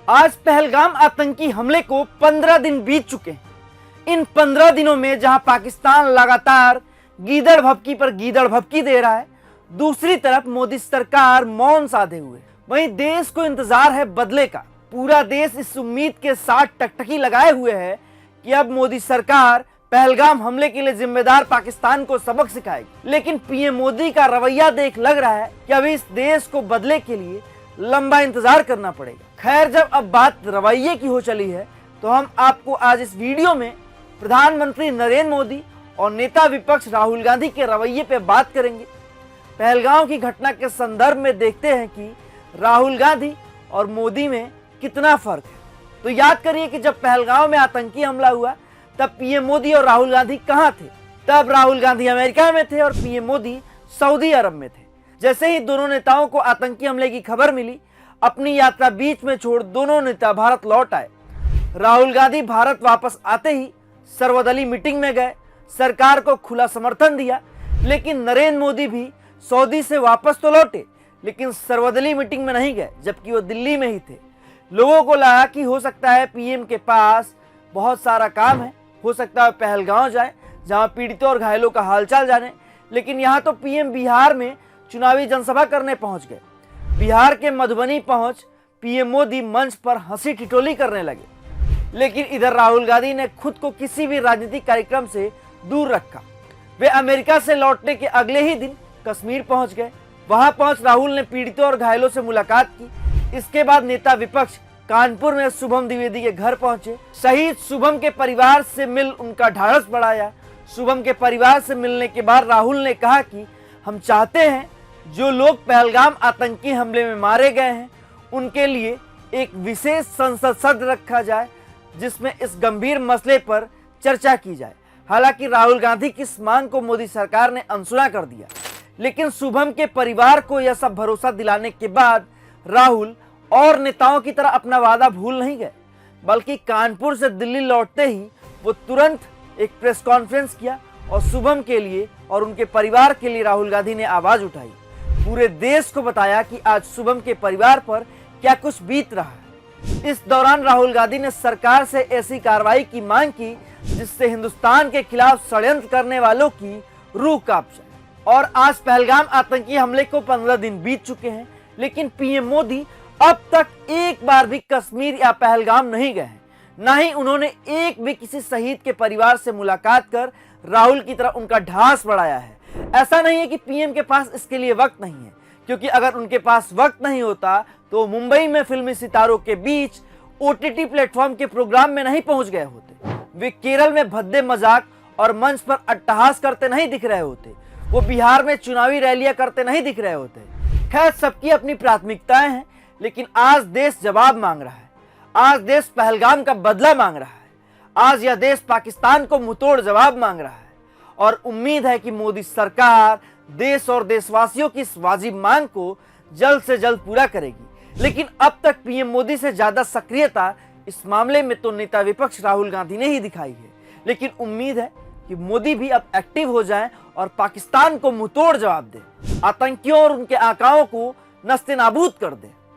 आज पहलगाम आतंकी हमले को 15 दिन बीत चुके हैं। इन 15 दिनों में जहां पाकिस्तान लगातार गीदड़ भभकी पर गीदड़ भभकी दे रहा है, दूसरी तरफ मोदी सरकार मौन साधे हुए, वहीं देश को इंतजार है बदले का। पूरा देश इस उम्मीद के साथ टकटकी लगाए हुए है कि अब मोदी सरकार पहलगाम हमले के लिए जिम्मेदार पाकिस्तान को सबक सिखाएगी। लेकिन पीएम मोदी का रवैया देख लग रहा है कि अभी इस देश को बदले के लिए लंबा इंतजार करना पड़ेगा। खैर, जब अब बात रवैये की हो चली है तो हम आपको आज इस वीडियो में प्रधानमंत्री नरेंद्र मोदी और नेता विपक्ष राहुल गांधी के रवैये पे बात करेंगे। पहलगाम की घटना के संदर्भ में देखते हैं कि राहुल गांधी और मोदी में कितना फर्क है। तो याद करिए कि जब पहलगाम में आतंकी हमला हुआ तब पीएम मोदी और राहुल गांधी कहां थे। तब राहुल गांधी अमेरिका में थे और पीएम मोदी सऊदी अरब में थे। जैसे ही दोनों नेताओं को आतंकी हमले की खबर मिली, अपनी यात्रा बीच में छोड़ दोनों नेता भारत लौट आए। राहुल गांधी भारत वापस आते ही सर्वदलीय मीटिंग में गए, सरकार को खुला समर्थन दिया। लेकिन नरेंद्र मोदी भी सऊदी से वापस तो लौटे, लेकिन सर्वदलीय मीटिंग में नहीं गए, जबकि वो दिल्ली में ही थे। लोगों को लगा कि हो सकता है पीएम के पास बहुत सारा काम है, हो सकता है पहलगाम जाए, जहां पीड़ितों और घायलों का हालचाल जाने। लेकिन यहाँ तो पीएम बिहार में चुनावी जनसभा करने पहुंच गए। बिहार के मधुबनी पहुंच पीएम मोदी मंच पर हंसी ठिठोली करने लगे। लेकिन इधर राहुल गांधी ने खुद को किसी भी राजनीतिक कार्यक्रम से दूर रखा। वे अमेरिका से लौटने के अगले ही दिन कश्मीर पहुंच गए। वहां पहुंच राहुल ने पीड़ितों और घायलों से मुलाकात की। इसके बाद नेता विपक्ष कानपुर में शुभम द्विवेदी के घर पहुंचे। शहीद शुभम के परिवार से मिल उनका ढाढ़स बढ़ाया। शुभम के परिवार से मिलने के बाद राहुल ने कहा कि हम चाहते हैं जो लोग पहलगाम आतंकी हमले में मारे गए हैं उनके लिए एक विशेष संसद सत्र रखा जाए, जिसमें इस गंभीर मसले पर चर्चा की जाए। हालांकि राहुल गांधी की इस मांग को मोदी सरकार ने अनसुना कर दिया। लेकिन शुभम के परिवार को यह सब भरोसा दिलाने के बाद राहुल और नेताओं की तरह अपना वादा भूल नहीं गए, बल्कि कानपुर से दिल्ली लौटते ही वो तुरंत एक प्रेस कॉन्फ्रेंस किया और शुभम के लिए और उनके परिवार के लिए राहुल गांधी ने आवाज उठाई। पूरे देश को बताया कि आज शुभम के परिवार पर क्या कुछ बीत रहा है। इस दौरान राहुल गांधी ने सरकार से ऐसी कार्रवाई की मांग की जिससे हिंदुस्तान के खिलाफ षड्यंत्र करने वालों की रूह कांप जाए। और आज पहलगाम आतंकी हमले को 15 दिन बीत चुके हैं, लेकिन पीएम मोदी अब तक एक बार भी कश्मीर या पहलगाम नहीं गए हैं। न ही उन्होंने एक भी किसी शहीद के परिवार से मुलाकात कर राहुल की तरह उनका ढास बढ़ाया है। ऐसा नहीं है कि पीएम के पास इसके लिए वक्त नहीं है, क्योंकि अगर उनके पास वक्त नहीं होता तो मुंबई में फिल्मी सितारों के बीच ओटीटी प्लेटफॉर्म के प्रोग्राम में नहीं पहुंच गए होते। वे केरल में भद्दे मजाक और मंच पर अट्टहास करते नहीं दिख रहे होते। वो बिहार में चुनावी रैलियां करते नहीं दिख रहे होते। खैर, सबकी अपनी प्राथमिकताएं हैं, लेकिन आज देश जवाब मांग रहा है। आज देश पहलगाम का बदला मांग रहा है। आज यह देश पाकिस्तान को मुंहतोड़ जवाब मांग रहा है। और उम्मीद है कि मोदी सरकार देश और देशवासियों की इस वाजिब मांग को जल्द से जल्द पूरा करेगी। लेकिन अब तक पीएम मोदी से ज्यादा सक्रियता इस मामले में तो नेता विपक्ष राहुल गांधी ने ही दिखाई है। लेकिन उम्मीद है कि मोदी भी अब एक्टिव हो जाएं और पाकिस्तान को मुंहतोड़ जवाब दें, आतंकियों और उनके आकाओं को नस्ते नाबूद कर दें।